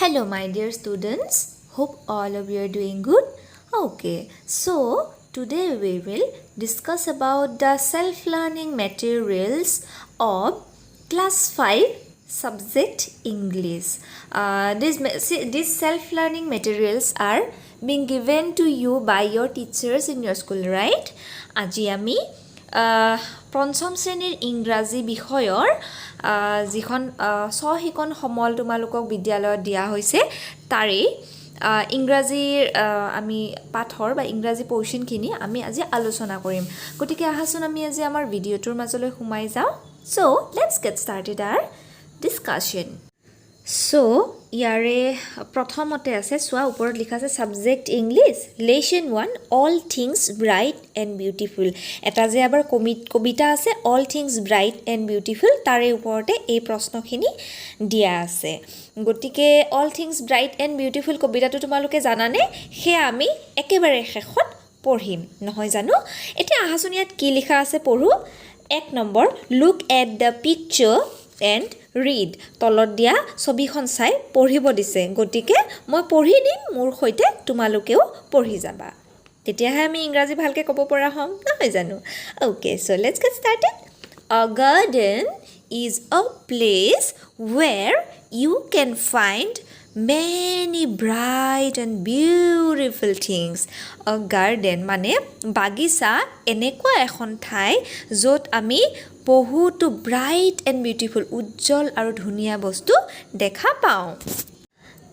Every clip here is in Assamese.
Hello, my dear students. Hope all of you are doing good. Okay, so today we will discuss about the self-learning materials of class 5 subject English. These self-learning materials are being given to you by your teachers in your school, right? আজি আমি পঞ্চম শ্ৰেণীৰ ইংৰাজী বিষয়ৰ যিখন সহিকন সমল তোমালোকক বিদ্যালয়ত দিয়া হৈছে তাৰে ইংৰাজীৰ আমি পাঠৰ বা ইংৰাজী পোৰ্শনখিনি আমি আজি আলোচনা কৰিম গতিকে আহাচোন আমি আজি আমাৰ ভিডিওটোৰ মাজলৈ সোমাই যাওঁ so let's get started our discussion so ইয়াৰে প্ৰথমতে আছে সোৱা ওপৰত লিখা আছে subject English lesson 1 all things bright and beautiful এটা যে আবাৰ কবিতা আছে all things bright and beautiful তাৰে ওপৰতে এই প্ৰশ্নখিনি দিয়া আছে গতিকে all things bright and beautiful কবিতাটো তোমালোকে জানানে হে আমি একেবাৰে শেষত পঢ়িম নহয় জানো এতিয়া আহাচোন ইয়াত কি লিখা আছে পঢ়ো 1 number look at the picture and read তলত দিয়া ছবিখন চাই পঢ়িব দিছে গতিকে মই পঢ়ি দিম মোৰ হৈতে তোমালোকেও পঢ়ি যাবা তেতিয়াহে আমি ইংৰাজী ভালকে ক'ব পৰা হ'ম নহয় জানো okay so let's get started A garden is a place where you can find many bright and beautiful things. A garden মানে বাগিচা এনেকুৱা এখন ঠাই য'ত আমি বহুতো ব্ৰাইট এণ্ড বিউটিফুল উজ্জ্বল আৰু ধুনীয়া বস্তু দেখা পাওঁ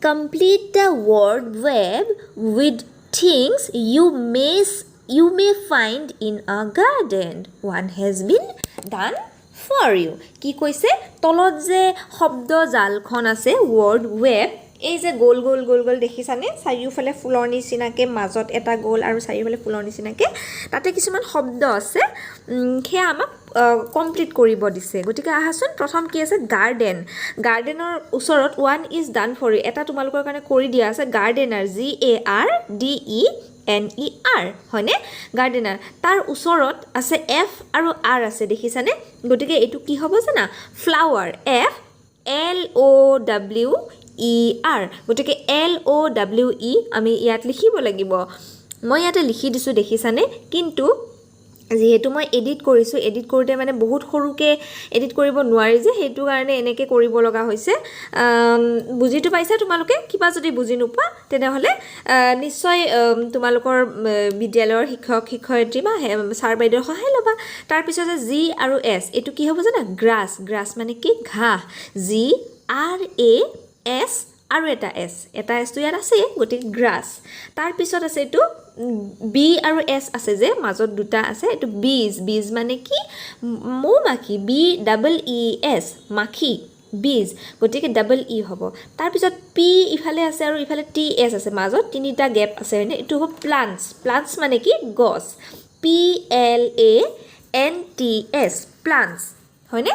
Complete the word web with things you may find in a garden. One has been done for you. কি কৈছে তলত যে শব্দ জালখন আছে word web এই যে গোল গোল গোল গোল দেখিছানে চাৰিওফালে ফুলৰ নিচিনাকে মাজত এটা গোল আৰু চাৰিওফালে ফুলৰ নিচিনাকে তাতে কিছুমান শব্দ আছে হে আমাক কমপ্লিট কৰিব দিছে গতিকে আহাচোন প্ৰথম কি আছে গাৰ্ডেন গাৰ্ডেনৰ ওচৰত one is done for you এটা তোমালোকৰ কাৰণে কৰি দিয়া আছে গাৰ্ডেনাৰ GARDENER হয়নে গাৰ্ডেনাৰ তাৰ ওচৰত আছে F আৰু R আছে দেখিছানে গতিকে এইটো কি হ'ব জানা ফ্লাৱাৰ FLOWER গতিকে LOWE আমি ইয়াত লিখিব লাগিব মই ইয়াতে লিখি দিছোঁ দেখিছানে কিন্তু যেহেতু মই এডিট কৰিছোঁ এডিট কৰোঁতে মানে বহুত সৰুকে এডিট কৰিব নোৱাৰি যে সেইটো কাৰণে এনেকৈ কৰিব লগা হৈছে বুজিটো পাইছা তোমালোকে কিবা যদি বুজি নোপোৱা তেনেহ'লে নিশ্চয় তোমালোকৰ বিদ্যালয়ৰ শিক্ষক শিক্ষয়িত্ৰী বা ছাৰ বাইদেউৰ সহায় ল'বা তাৰপিছতে G আৰু S এইটো কি হ'ব জানা গ্ৰাছ মানে কি ঘাঁহ GRAS আৰু এটা S টো ইয়াত আছে গতিকে গ্ৰাছ তাৰপিছত আছে এইটো B আৰু S আছে যে মাজত দুটা আছে এইটো বীজ মানে কি মৌমাখি BEES মাখি বীজ গতিকে EE হ'ব তাৰপিছত P ইফালে আছে আৰু ইফালে TS আছে মাজত তিনিটা গেপ আছে হয়নে এইটো হ'ব প্লান্টছ মানে কি গছ PLANTS প্লান্টছ হয়নে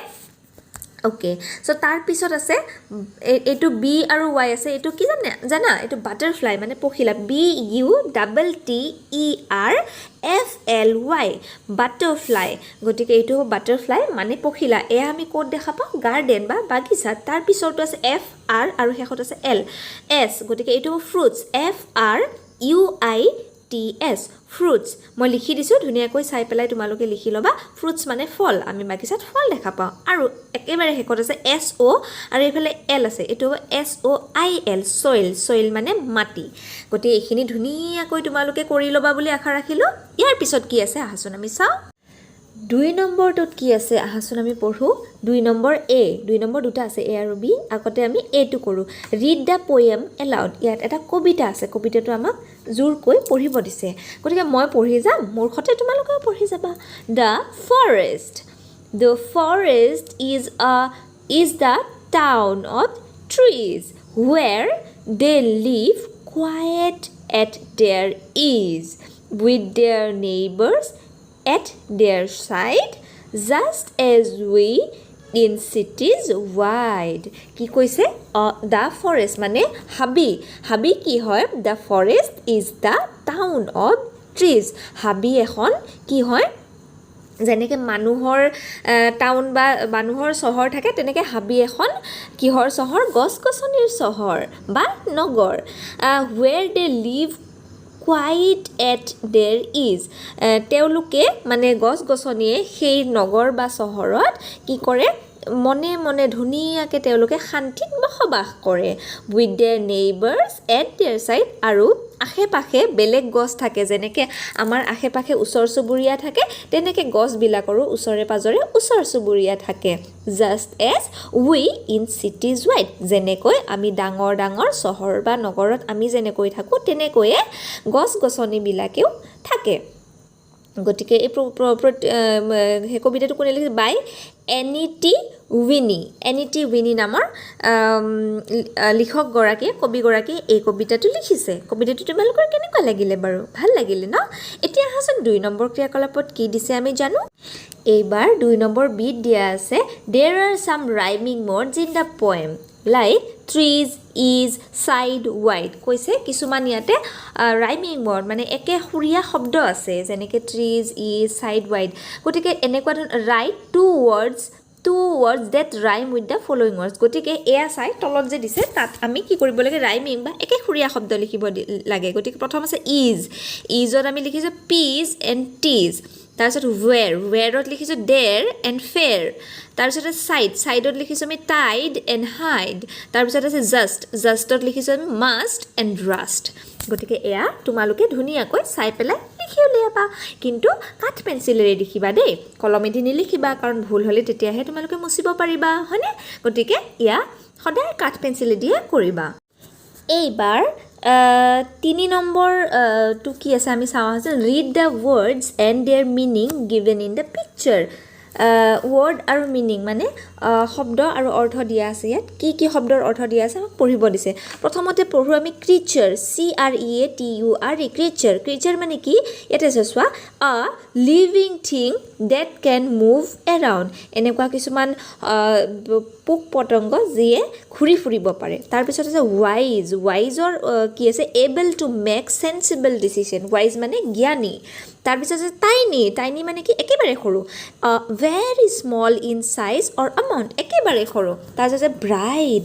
ওকে সো তাৰ পিছত আছে এইটো B আৰু Y আছে এইটো কি জানা এইটো বাটাৰফ্লাই মানে পখিলা BUTTERFLY বাটাৰফ্লাই গতিকে এইটো হ'ব বাটাৰফ্লাই মানে পখিলা এয়া আমি ক'ত দেখা পাওঁ গাৰ্ডেন বা বাগিচাত তাৰ পিছতো আছে FR আৰু শেষত আছে LS গতিকে এইটো ফ্ৰুটছ FRUITS ফ্ৰুটছ মই লিখি দিছোঁ ধুনীয়াকৈ চাই পেলাই তোমালোকে লিখি ল'বা ফ্ৰুটছ মানে ফল আমি বাগিচাত ফল দেখা পাওঁ আৰু একেবাৰে শেষত আছে SO আৰু এইফালে L আছে এইটো হ'ব SOIL সইল মানে মাটি গতিকে এইখিনি ধুনীয়াকৈ তোমালোকে কৰি ল'বা বুলি আশা ৰাখিলোঁ ইয়াৰ পিছত কি আছে আহাচোন আমি চাওঁ 2 নম্বৰটোত কি আছে আহাচোন আমি পঢ়ো 2 নম্বৰ A 2 নম্বৰ দুটা আছে A আৰু B আগতে আমি Aটো কৰোঁ ৰিড দ্য পোয়েম এলাউড ইয়াত এটা কবিতা আছে কবিতাটো আমাক জোৰকৈ পঢ়িব দিছে গতিকে মই পঢ়ি যাম মোৰ খতে তোমালোকেও পঢ়ি যাবা The forest is the town of trees where they live quiet at their ease with their neighbors at their side just as we in cities wide কি কৈছে the forest মানে হাবি কি হয় the forest is the town of trees হাবি এখন কি হয় যেনেকৈ মানুহৰ টাউন বা মানুহৰ চহৰ থাকে তেনেকৈ হাবি এখন কিহৰ চহৰ গছ গছনিৰ চহৰ বা নগৰ where they live quite at there is তেওঁলোকে মানে গছ গছনিয়ে সেই নগৰ বা চহৰত কি কৰে মনে মনে ধুনীয়াকৈ তেওঁলোকে শান্তিত বসবাস কৰে with their neighbors at their side আৰু আশে পাশে বেলেগ গছ থাকে যেনেকৈ আমাৰ আশে পাশে ওচৰ চুবুৰীয়া থাকে তেনেকৈ গছবিলাকৰো ওচৰে পাজৰে ওচৰ চুবুৰীয়া থাকে just as we in cities wide যেনেকৈ আমি ডাঙৰ ডাঙৰ চহৰ বা নগৰত আমি যেনেকৈ থাকোঁ তেনেকৈয়ে গছ গছনিবিলাকেও থাকে গতিকে এই সেই কবিতাটো কোনে লিখিছে বাই এনিটি উইনি নামৰ লিখকগৰাকীয়ে কবিগৰাকীয়ে এই কবিতাটো লিখিছে কবিতাটো তোমালোকৰ কেনেকুৱা লাগিলে বাৰু ভাল লাগিলে ন এতিয়া আহাচোন 2 নম্বৰ ক্ৰিয়াকলাপত কি দিছে আমি জানো এইবাৰ 2 নম্বৰ বিট দিয়া আছে there are some rhyming words in the poem like trees is side wide কৈছে কিছুমান ইয়াতে ৰাইমিং ৱৰ্ড মানে একে সুৰীয়া শব্দ আছে যেনেকৈ trees is side wide গতিকে এনেকুৱা write two words that rhyme with the following words গতিকে এয়া চাই তলত যে দিছে তাত আমি কি কৰিব লাগে ৰাইমিং বা একে সুৰীয়া শব্দ লিখিব লাগে গতিকে প্ৰথম আছে ইজত আমি লিখিছোঁ peas and teas তাৰপিছত ৱেৰত লিখিছোঁ দেৰ এণ্ড ফেৰ তাৰপিছত ছাইডত লিখিছোঁ আমি টাইড এণ্ড হাইড তাৰপিছত আছে জাষ্টত লিখিছোঁ আমি মাষ্ট এণ্ড ৰাষ্ট গতিকে এয়া তোমালোকে ধুনীয়াকৈ চাই পেলাই লিখি উলিয়াবা কিন্তু কাঠ পেঞ্চিলেৰে লিখিবা দেই কলমেদি নিলিখিবা কাৰণ ভুল হ'লে তেতিয়াহে তোমালোকে মুচিব পাৰিবা হয়নে গতিকে এয়া সদায় কাঠ পেঞ্চিলেদিয়ে কৰিবা এইবাৰ 3 নম্বৰ টু কি আছে আমি চাওঁ আছে read the words and their meaning given in the picture word আৰু মিনিং মানে শব্দ আৰু অৰ্থ দিয়া আছে ইয়াত কি শব্দৰ অৰ্থ দিয়া আছে আমাক পঢ়িব দিছে প্ৰথমতে পঢ়ো আমি ক্ৰিচাৰ CREATURE ক্ৰিচাৰ মানে কি ইয়াতে চোৱা a living thing that can move around এনেকুৱা কিছুমান পোক পতংগ যিয়ে ঘূৰি ফুৰিব পাৰে তাৰপিছত আছে ৱাইজৰ কি আছে able to make sensible decision wise মানে জ্ঞানী তাৰপিছত আছে টাইনি মানে কি একেবাৰে সৰু very small in size or amount একেবাৰে সৰু তাৰপিছত আছে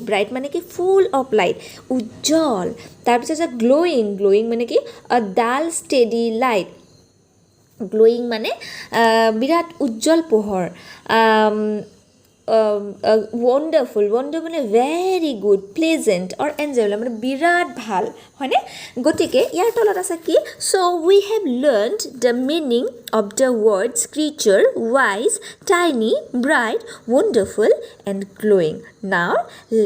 ব্ৰাইট মানে কি ফুল অফ লাইট উজ্জ্বল তাৰপিছত আছে গ্ল'য়িং মানে কি ডাল ষ্টেডি লাইট গ্ল'য়িং মানে বিৰাট উজ্জ্বল পোহৰ wonderful মানে very good pleasant or enjoyable মানে বিৰাট ভাল হয়নে গতিকে ইয়াৰ তলত আছে কি so we have learned the meaning of the words creature wise tiny bright wonderful and glowing now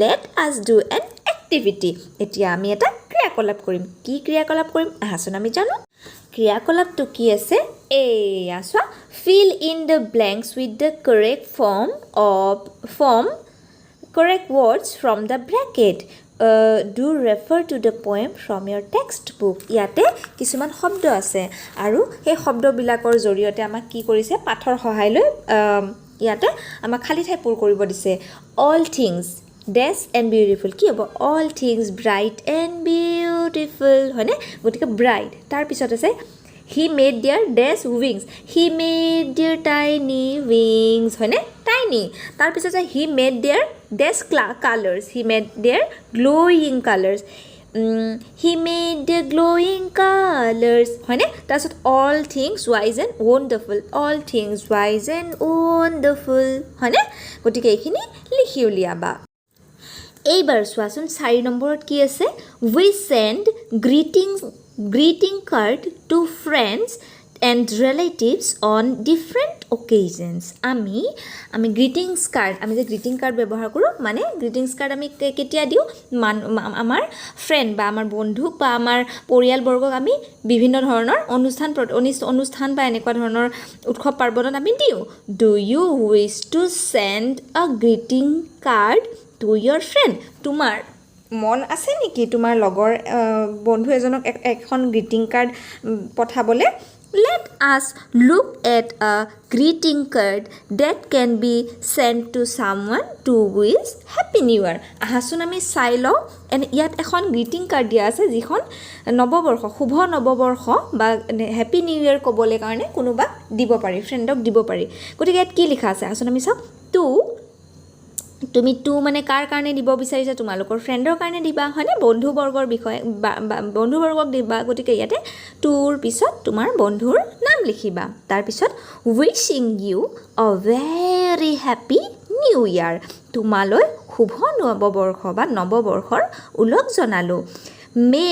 let us do an activity এতিয়া আমি এটা ক্ৰিয়াকলাপ কৰিম কি ক্ৰিয়াকলাপ কৰিম আহাচোন আমি জানো ক্ৰিয়াকলাপটো কি আছে এয়া চোৱা fill in the blanks with the correct correct words from the bracket do refer to the poem from your textbook ইয়াতে কিছুমান শব্দ আছে আৰু সেই শব্দবিলাকৰ জৰিয়তে আমাক কি কৰিছে পাঠৰ সহায় লৈ ইয়াতে আমাক খালী ঠাই পূৰ কৰিব দিছে all things dash and beautiful কি হ'ব all things bright and beautiful হয়নে গতিকে bright তাৰপিছত আছে he made their dash wings he made their tiny wings হয়নে tiny তাৰপিছত আছে he made their dash colors he made their glowing colors he made their glowing colors হয়নে তাৰপিছত all things wise and wonderful all things wise and wonderful হয়নে গতিকে এইখিনি লিখি উলিয়াবা এইবাৰ চোৱাচোন 4 নম্বৰত কি আছে we send greeting card to friends and relatives on different occasions আমি greetings card আমি যে greeting card ব্যৱহাৰ কৰোঁ মানে greetings card আমি কেতিয়া দিওঁ আমাৰ ফ্ৰেণ্ড বা আমাৰ বন্ধু বা আমাৰ পৰিয়ালবৰ্গক আমি বিভিন্ন ধৰণৰ অনুষ্ঠান বা এনেকুৱা ধৰণৰ উৎসৱ পাৰ্বণত আমি দিওঁ do you wish to send a greeting card to your friend তোমাৰ মন আছে নেকি তোমাৰ লগৰ বন্ধু এজনক এখন গ্ৰিটিং কাৰ্ড পঠাবলৈ Let us look at a greeting card that can be sent to someone to wish Happy New Year. আহাচোন আমি চাই লওঁ ইয়াত এখন গ্ৰিটিং কাৰ্ড দিয়া আছে যিখন নৱবৰ্ষ শুভ নৱবৰ্ষ বা হেপী নিউ ইয়েৰ ক'বলৈ কাৰণে কোনোবা দিব পাৰি ফ্ৰেণ্ডক দিব পাৰি গতিকে ইয়াত কি লিখা আছে আহাচোন আমি চাওঁ তুমি মানে কাৰ কাৰণে দিব বিচাৰিছা তোমালোকৰ ফ্ৰেণ্ডৰ কাৰণে দিবা হয়নে বন্ধুবৰ্গৰ বিষয়ে বন্ধুবৰ্গক দিবা গতিকে ইয়াতে টুৰ পিছত তোমাৰ বন্ধুৰ নাম লিখিবা তাৰপিছত wishing you a very happy new year তোমালৈ শুভ নৱবৰ্ষ বা নৱবৰ্ষৰ উলগ জনালোঁ may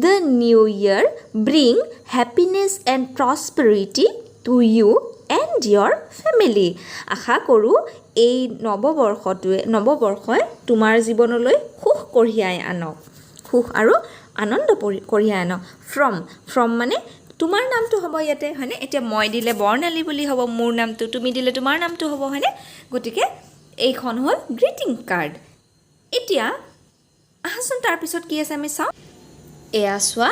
the new year bring happiness and prosperity to you and your family আশা কৰোঁ এই নৱবৰ্ষই তোমাৰ জীৱনলৈ সুখ কঢ়িয়াই আনক সুখ আৰু আনন্দ কঢ়িয়াই আনক ফ্ৰম মানে তোমাৰ নামটো হ'ব ইয়াতে হয়নে এতিয়া মই দিলে বৰ্ণালী বুলি হ'ব মোৰ নামটো তুমি দিলে তোমাৰ নামটো হ'ব হয়নে গতিকে এইখন হ'ল গ্ৰিটিং কাৰ্ড এতিয়া আহাচোন তাৰপিছত কি আছে আমি চাওঁ এয়া চোৱা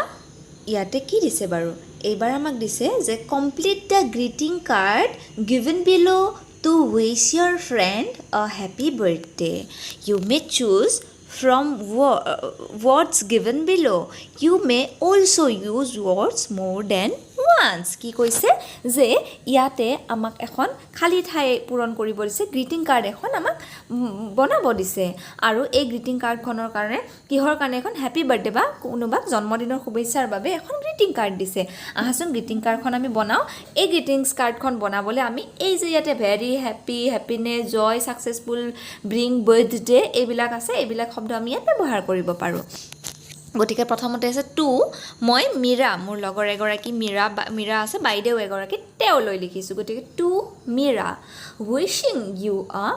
ইয়াতে কি দিছে বাৰু এইবাৰ আমাক দিছে যে complete the greeting card given বিলো to wish your friend a happy birthday. You may choose from words given below. You may also use words more than once. কি কৈছে যে ইয়াতে আমাক এখন খালি ঠাই পূৰণ কৰিব দিছে গ্ৰিটিং কাৰ্ড এখন আমাক বনাব দিছে আৰু এই গ্ৰিটিং কাৰ্ডখনৰ কাৰণে কিহৰ কাৰণে এখন হেপী বাৰ্থডে বা কোনোবাক জন্মদিনৰ শুভেচ্ছাৰ বাবে এখন গ্ৰিটিং কাৰ্ড দিছে আহাচোন গ্ৰিটিং কাৰ্ডখন আমি বনাওঁ এই গ্ৰিটিংছ কাৰ্ডখন বনাবলৈ আমি এই যে ইয়াতে ভেৰি হেপী হেপিনেছ জয় ছাকচেছফুল ব্ৰিং বাৰ্থডে এইবিলাক আছে এইবিলাক শব্দ আমি ইয়াত ব্যৱহাৰ কৰিব পাৰোঁ গতিকে প্ৰথমতে আছে টু মই মীৰা মোৰ লগৰ এগৰাকী মীৰা আছে বাইদেউ এগৰাকী তেওঁলৈ লিখিছোঁ গতিকে to Meera wishing you a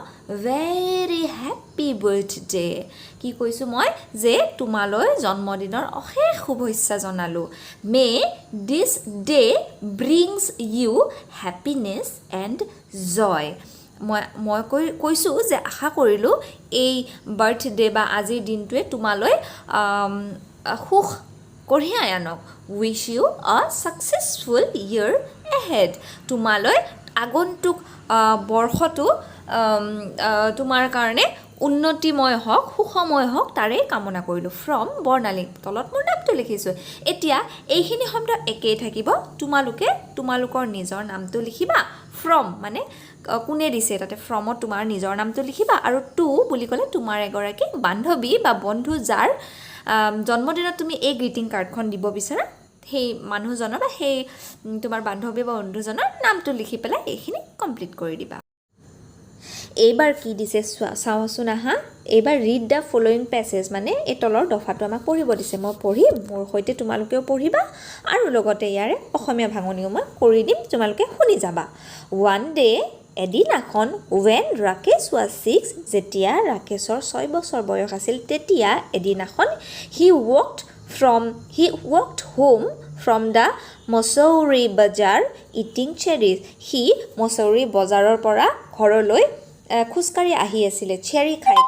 very happy birthday কি কৈছোঁ মই যে তোমালৈ জন্মদিনৰ অশেষ শুভেচ্ছা জনালোঁ may this day brings you happiness and joy মই কৈছোঁ যে আশা কৰিলোঁ এই বাৰ্থডে বা আজিৰ দিনটোৱে তোমালৈ সুখ কঢ়িয়াই আনক উইচ ইউ আ ছাকচেছফুল ইয়েৰ এহেড তোমালৈ আগন্তুক বৰ্ষটো তোমাৰ কাৰণে উন্নতিময় হওক সুখময় হওক তাৰে কামনা কৰিলোঁ ফ্ৰম বৰ্ণালী তলত মোৰ নামটো লিখিছোঁ এতিয়া এইখিনি শব্দ একেই থাকিব তোমালোকে তোমালোকৰ নিজৰ নামটো লিখিবা ফ্ৰম মানে কোনে দিছে তাতে ফ্ৰমত তোমাৰ নিজৰ নামটো লিখিবা আৰু টু বুলি ক'লে তোমাৰ এগৰাকী বান্ধৱী বা বন্ধু যাৰ জন্মদিনত তুমি এই গ্ৰিটিং কাৰ্ডখন দিব বিচাৰা সেই মানুহজনৰ বা সেই তোমাৰ বান্ধৱী বা বন্ধুজনৰ নামটো লিখি পেলাই এইখিনি কমপ্লিট কৰি দিবা এইবাৰ কি দিছে চাওঁচোন আহা এইবাৰ ৰিড দ্য ফলোয়িং পেছেজ মানে এই তলৰ দফাটো আমাক পঢ়িব দিছে মই পঢ়িম মোৰ সৈতে তোমালোকেও পঢ়িবা আৰু লগতে ইয়াৰে অসমীয়া ভাঙনিও মই কৰি দিম তোমালোকে শুনি যাবা ওৱান ডে এদিনাখন ৱেন ৰাকেশ ৱাজ 6 যেতিয়া ৰাকেশৰ 6 বছৰ বয়স আছিল তেতিয়া এদিনাখন হি ৱকড হোম ফ্ৰম দ্য মছৌৰী বজাৰ ইটিং চেৰিজ সি মছৌৰী বজাৰৰ পৰা ঘৰলৈ খোজকাঢ়ি আহি আছিলে চেৰি খাই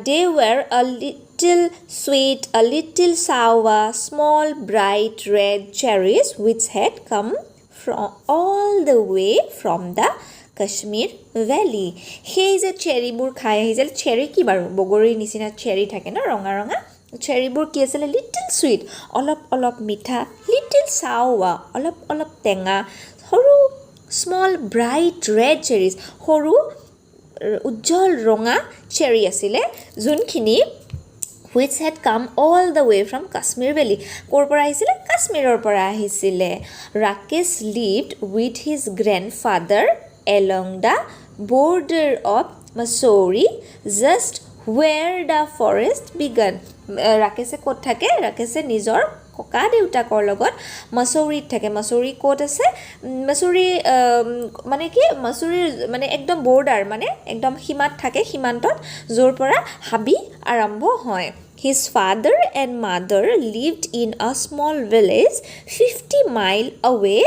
they were a little sweet, a little sour, small, bright red cherries which had come from all the way from the Kashmir Valley. সেই যে চেৰিবোৰ খাই আহিছিল চেৰি কি বাৰু বগৰীৰ নিচিনা চেৰি থাকে ন ৰঙা ৰঙা চেৰিবোৰ কি আছিলে লিটিল সুইট অলপ অলপ মিঠা লিটিল সাউৱা অলপ অলপ টেঙা সৰু স্মল ব্ৰাইট ৰেড চেৰিজ সৰু উজ্জ্বল ৰঙা চেৰি আছিলে যোনখিনি which had come all the way from Kashmir Valley. ক'ৰ পৰা আহিছিলে কাশ্মীৰৰ পৰা আহিছিলে Rakesh lived with his grandfather along the border of Mussoorie just where the forest began. ৰাকেশে ক'ত থাকে ৰাকেশে নিজৰ ককা দেউতাকৰ লগত মছৌৰীত থাকে মছৌৰী ক'ত আছে মছৌৰী মানে কি মছৌৰীৰ মানে একদম বৰ্ডাৰ মানে একদম সীমাত থাকে সীমান্তত য'ৰ পৰা হাবি আৰম্ভ হয় His father and mother lived in a small village 50 miles away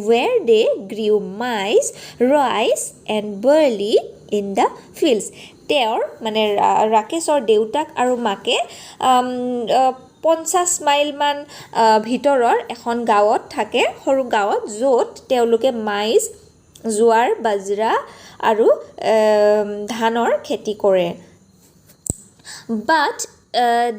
where they grew maize, rice and barley in the fields. তেওঁৰ মানে ৰাকেশৰ দেউতাক আৰু মাকে 50 মাইল মান ভিতৰৰ এখন গাঁৱত থাকে সৰু গাঁৱত য'ত তেওঁলোকে মাইজ জোৱাৰ বাজৰা আৰু ধানৰ খেতি কৰে but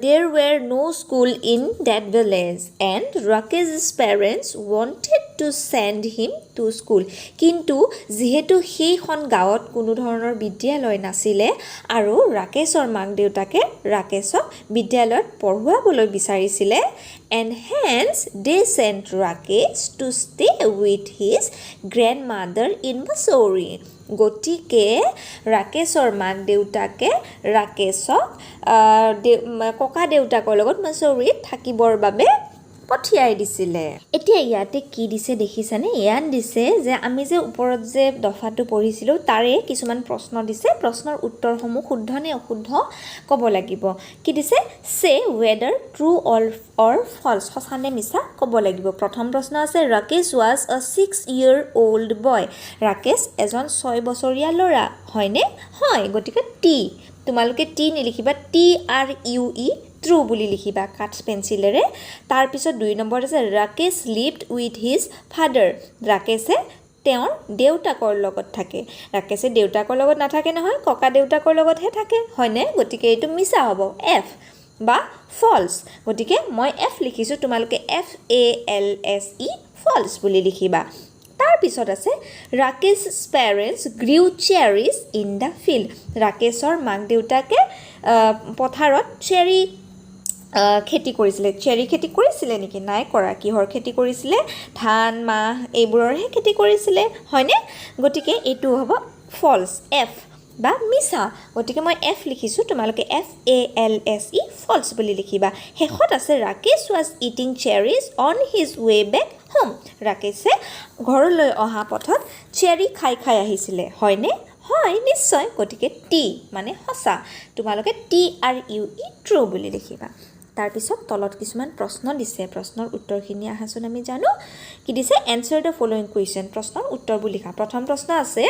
there were no school in that village and Rakesh's parents wanted to send him to school কিন্তু যেহেতু সেইখন গাঁৱত কোনো ধৰণৰ বিদ্যালয় নাছিলে আৰু ৰাকেশৰ মাক দেউতাকে ৰাকেশক বিদ্যালয়ত পঢ়ুৱাবলৈ বিচাৰিছিলে and hence they sent Rakesh to stay with his grandmother in Mussoorie গতিকে ৰাকেশৰ মাক দেউতাকে ৰাকেশক ককা দেউতাকৰ লগত মছৌৰীত থাকিবৰ বাবে পঠিয়াই দিছিলে এতিয়া ইয়াতে কি দিছে দেখিছানে ইয়াত দিছে যে আমি যে ওপৰত যে দফাটো পঢ়িছিলোঁ তাৰে কিছুমান প্ৰশ্ন দিছে প্ৰশ্নৰ উত্তৰসমূহ শুদ্ধ নে অশুদ্ধ ক'ব লাগিব কি দিছে সে whether true or false সঁচা নে মিছা ক'ব লাগিব প্ৰথম প্ৰশ্ন আছে Rakesh was a 6-year-old boy Rakesh এজন 6 বছৰীয়া ল'ৰা হয়নে হয় গতিকে টি তোমালোকে টি নিলিখিবা TRUE ট্ৰু বুলি লিখিবা কাট পেন্সিলেৰে তাৰ পিছত 2 নম্বৰ আছে Rakesh lived with his father ৰাকেশে তেওঁৰ দেউতাকৰ লগত থাকে ৰাকেশে দেউতাকৰ লগত নাথাকে নহয় ককা দেউতাকৰ লগতহে থাকে হয়নে গতিকে এইটো মিছা হ'ব F বা false গতিকে মই F লিখিছো তোমালোকে FALSE false বুলি লিখিবা তাৰ পিছত আছে Rakesh's parents grew cherries in the field ৰাকেশৰ মাক দেউতাকে পথাৰত চেৰি খেতি কৰিছিলে চেৰি খেতি কৰিছিলে নেকি নাই কৰা কিহৰ খেতি কৰিছিলে ধান মাহ এইবোৰৰহে খেতি কৰিছিলে হয়নে গতিকে এইটো হ'ব false F বা মিছা গতিকে মই F লিখিছো তোমালোকে FALSE false বুলি লিখিবা শেষত আছে Rakesh was eating cherries on his way back home ৰাকেশে ঘৰলৈ অহা পথত চেৰি খাই আহিছিলে হয়নে হয় নিশ্চয় গতিকে টি মানে সঁচা তোমালোকে TRUE ট্ৰু বুলি লিখিবা তাৰ পিছত তলত কিছুমান প্ৰশ্ন দিছে প্ৰশ্নৰ উত্তৰখিনি আহাচোন আমি জানো কি দিছে answer the following question প্ৰশ্নৰ উত্তৰবোৰ লিখা প্ৰথম প্ৰশ্ন আছে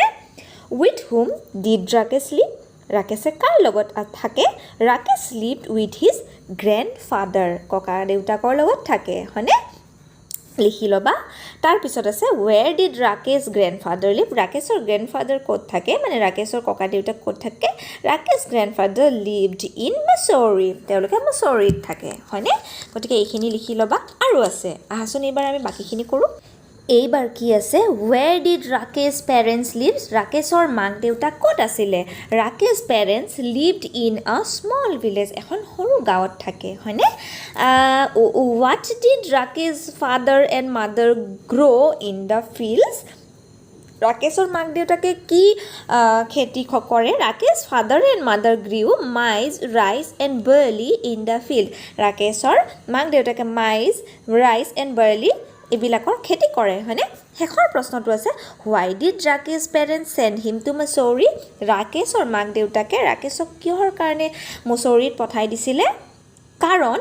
with whom did Rakesh live ৰাকেশে কাৰ লগত থাকে Rakesh lived with his grandfather ককা দেউতাকৰ লগত থাকে হয়নে লিখি লবা তাৰ পিছত আছে where did Rakesh grandfather live ৰাকেশৰ grandfather ক'ত থাকে মানে ৰাকেশৰ ককা দেউতা ক'ত থাকে Rakesh grandfather lived in Mussoorie তেওঁলোকে Mussoorie থাকে হয়নে গতিকে এইখিনি লিখি লবা আৰু আছে আহাচোন এইবাৰ আমি বাকিখিনি কৰো এইবাৰ কি আছে where did Rakesh parents live ৰাকেশৰ মাক দেউতা ক'ত আছিল Rakesh parents lived in a small village এখন সৰু গাঁৱত থাকে হয়নে what did Rakesh father and mother grow in the fields ৰাকেশৰ মাক দেউতাকে কি খেতি কৰে Rakesh father and mother grew maize rice and barley in the field ৰাকেশৰ মাক দেউতাকে maize rice and barley এবিলাকৰ খেতি কৰে হয়নে শেষৰ প্ৰশ্নটো আছে why did Rakesh parents send him to Mussoorie ৰাকেশৰ মাক দেউতাকে ৰাকেশক কিহৰ কাৰণে মুছৌৰীত পঠাই দিছিলে কাৰণ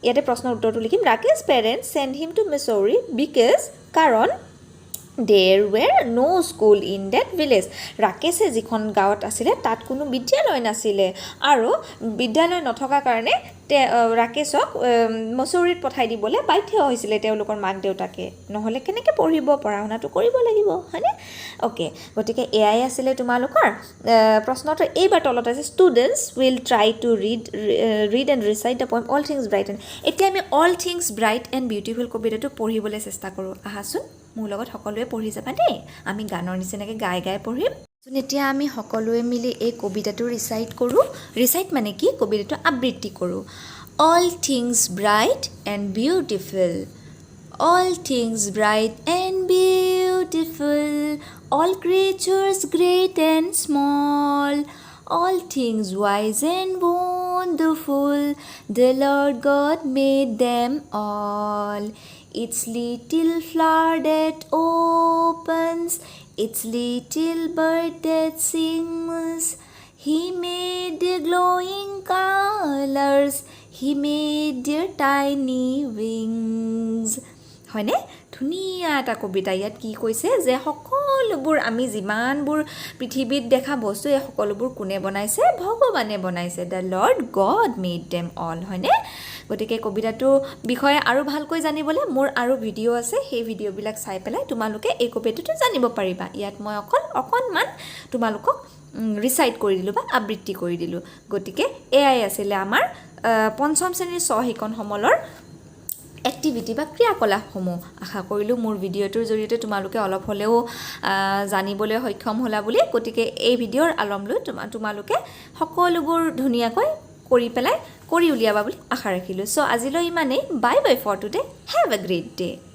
ইয়াতে প্ৰশ্নৰ উত্তৰটো লিখিম Rakesh parents sent him to Mussoorie because কাৰণ there were no school in that village ৰাকেশে যিখন গাঁৱত আছিল তাত কোনো বিদ্যালয় নাছিল আৰু বিদ্যালয় নথকা কাৰণে ৰাকেশক মুছৌৰীত পঠাই দিবলৈ বাধ্য হৈছিল তেওঁলোকৰ মাক দেউতাকে নহলে কেনেকৈ পঢ়িব পঢ়াশুনাটো কৰিব লাগিব হয়নে ওকে গতিকে এআই আছিল তোমালোকৰ প্ৰশ্নটো এইবাৰ তলত আছে students will try to read and recite the poem all things bright and এতিয়া আমি all things bright and beautiful কবিতাটো পঢ়িবলৈ চেষ্টা কৰো আহাচোন মোৰ লগত সকলোৱে পঢ়ি যাবা দেই আমি গানৰ নিচিনাকৈ গাই পঢ়িম এতিয়া আমি সকলোৱে মিলি এই কবিতাটো ৰিচাইট কৰোঁ ৰিচাইট মানে কি কবিতাটো আবৃত্তি কৰোঁ all things bright and beautiful all things bright and beautiful all creatures great and small all things wise and wonderful the Lord God made them all its little flower that opens its little bird that sings he made the glowing colors he made their tiny wings হয়নে ধুনীয়া এটা কবিতা ইয়াত কি কৈছে যে সকলোবোৰ আমি যিমানবোৰ পৃথিৱীত দেখা বস্তু এই সকলোবোৰ কোনে বনাইছে ভগৱানে বনাইছে the lord god made them all হয়নে গতিকে কবিতাটো বিষয়ে আৰু ভালকৈ জানিবলৈ মোৰ আৰু ভিডিঅ' আছে সেই ভিডিঅ'বিলাক চাই পেলাই তোমালোকে এই কবিতাটো জানিব পাৰিবা ইয়াত মই অকণমান তোমালোকক ৰিচাইট কৰি দিলোঁ বা আবৃত্তি কৰি দিলোঁ গতিকে এয়াই আছিলে আমাৰ পঞ্চম শ্ৰেণীৰ শিক্ষণ সমলৰ এক্টিভিটি বা ক্ৰিয়াকলাপসমূহ আশা কৰিলোঁ মোৰ ভিডিঅ'টোৰ জৰিয়তে তোমালোকে অলপ হ'লেও জানিবলৈ সক্ষম হ'লা বুলি গতিকে এই ভিডিঅ'ৰ আলম লৈ তোমালোকে সকলোবোৰ ধুনীয়াকৈ কৰি উলিয়াবা বুলি আশা ৰাখিলোঁ চ' আজিলৈ ইমানেই bye bye for today have a great day